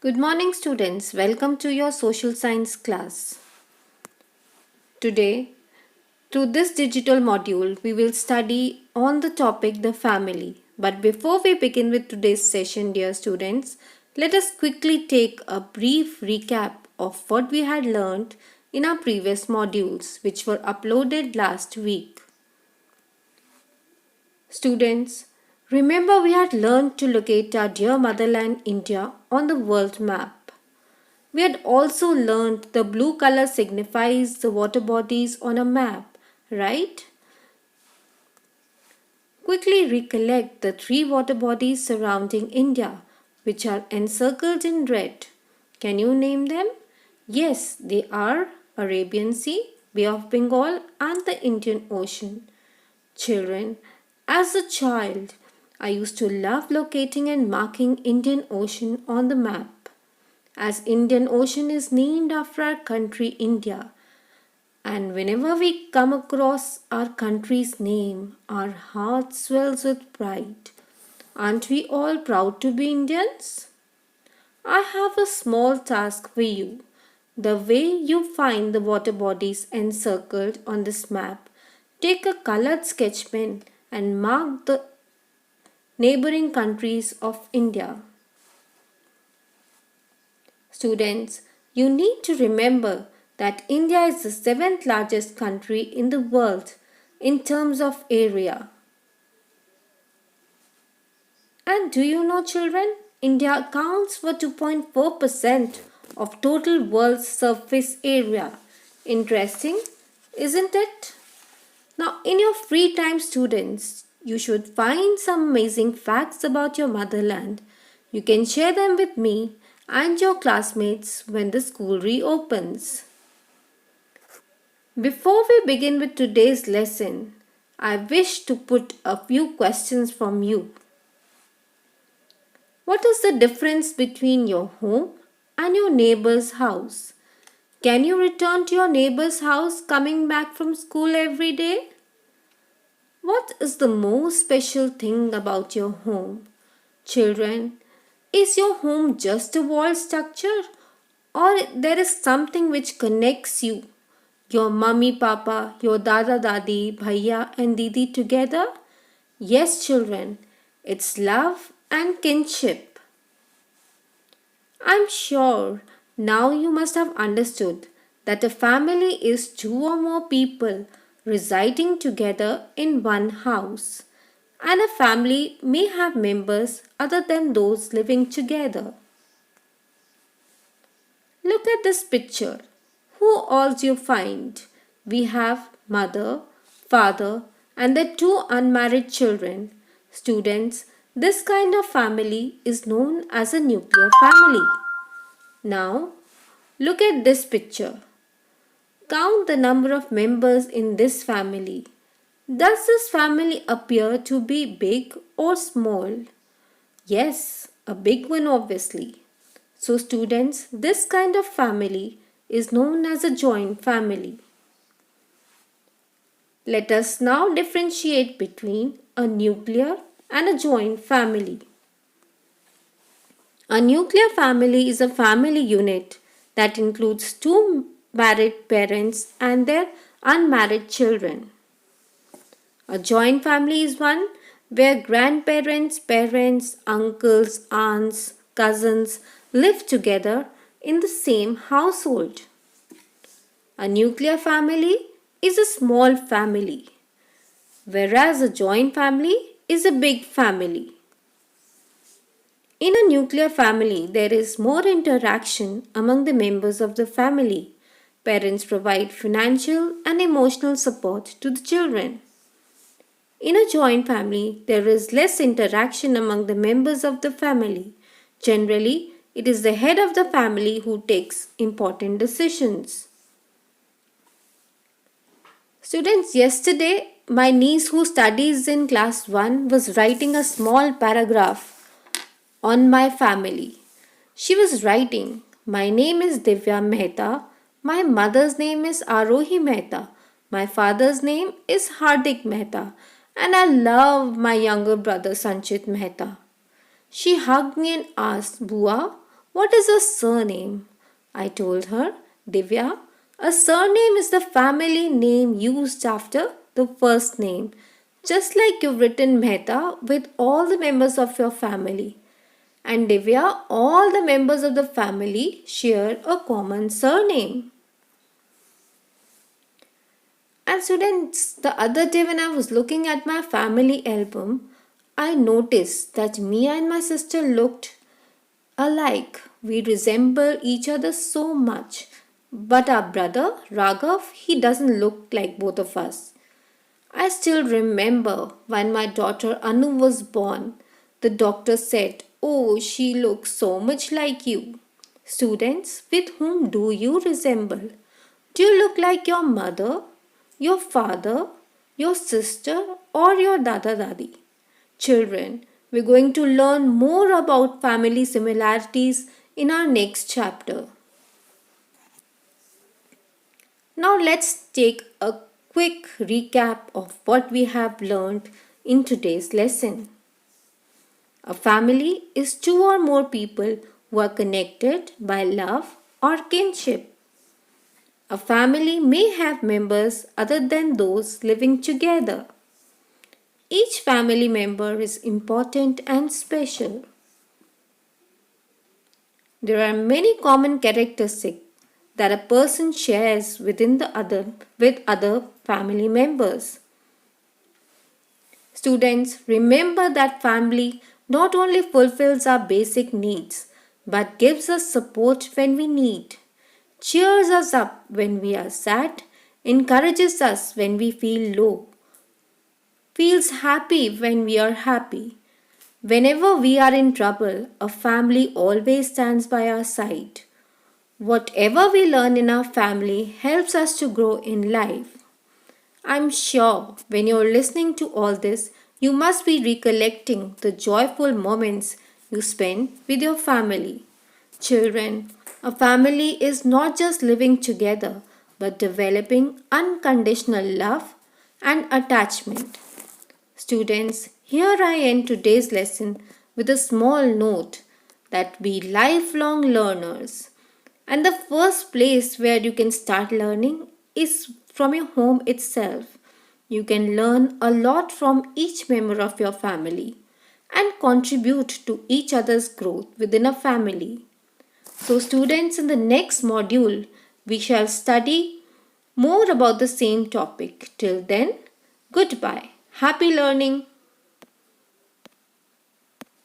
Good morning, students. Welcome to your social science class. Today, through this digital module, we will study on the topic the family. But before we begin with today's session, dear students, let us quickly take a brief recap of what we had learned in our previous modules, which were uploaded last week. Students, remember we had learned to locate our dear motherland India on the world map. We had also learned the blue color signifies the water bodies on a map, right? Quickly recollect the three water bodies surrounding India, which are encircled in red. Can you name them? Yes, they are Arabian Sea, Bay of Bengal, and the Indian Ocean. Children, as a child, I used to love locating and marking Indian Ocean on the map, as Indian Ocean is named after our country India. And whenever we come across our country's name, our heart swells with pride. Aren't we all proud to be Indians? I have a small task for you. The way you find the water bodies encircled on this map, take a colored sketch pen and mark the neighboring countries of India. Students, you need to remember that India is the seventh largest country in the world in terms of area. And do you know, children, India accounts for 2.4% of total world surface area. Interesting, isn't it? Now, in your free time, students, you should find some amazing facts about your motherland. You can share them with me and your classmates when the school reopens. Before we begin with today's lesson, I wish to put a few questions from you. What is the difference between your home and your neighbor's house? Can you return to your neighbor's house coming back from school every day? What is the most special thing about your home? Children, is your home just a wall structure or there is something which connects you, your mummy, papa, your dada, dadi, bhaiya and didi together? Yes, children, it's love and kinship. I'm sure now you must have understood that a family is two or more people residing together in one house, and a family may have members other than those living together. Look at this picture. Who all do you find? We have mother, father, and their two unmarried children. Students, this kind of family is known as a nuclear family. Now, look at this picture. Count the number of members in this family. Does this family appear to be big or small? Yes, a big one obviously. So students, this kind of family is known as a joint family. Let us now differentiate between a nuclear and a joint family. A nuclear family is a family unit that includes two married parents and their unmarried children. A joint family is one where grandparents, parents, uncles, aunts, cousins live together in the same household. A nuclear family is a small family, whereas a joint family is a big family. In a nuclear family, there is more interaction among the members of the family. Parents provide financial and emotional support to the children. In a joint family, there is less interaction among the members of the family. Generally, it is the head of the family who takes important decisions. Students, yesterday my niece who studies in class 1 was writing a small paragraph on my family. She was writing, "My name is Divya Mehta. My mother's name is Arohi Mehta. My father's name is Hardik Mehta. And I love my younger brother Sanchit Mehta." She hugged me and asked, "Bua, What is a surname? I told her, Divya, a surname is the family name used after the first name, just like you've written Mehta with all the members of your family. And Divya, all the members of the family share a common surname. And students, the other day when I was looking at my family album, I noticed that me and my sister looked alike. We resemble each other so much. But our brother, Raghav, he doesn't look like both of us. I still remember when my daughter Anu was born, the doctor said, "Oh, she looks so much like you." Students, with whom do you resemble? Do you look like your mother, your father, your sister, or your dada dadi? Children, we're going to learn more about family similarities in our next chapter. Now let's take a quick recap of what we have learned in today's lesson. A family is two or more people who are connected by love or kinship. A family may have members other than those living together. Each family member is important and special. There are many common characteristics that a person shares with other family members. Students, remember that family not only fulfills our basic needs but gives us support when we need, cheers us up when we are sad, encourages us when we feel low, feels happy when we are happy. Whenever we are in trouble, a family always stands by our side. Whatever we learn in our family helps us to grow in life. I'm sure when you're listening to all this, you must be recollecting the joyful moments you spend with your family. Children, a family is not just living together but developing unconditional love and attachment. Students, here I end today's lesson with a small note that be lifelong learners. And the first place where you can start learning is from your home itself. You can learn a lot from each member of your family and contribute to each other's growth within a family. So, students, in the next module, we shall study more about the same topic. Till then, goodbye. Happy learning.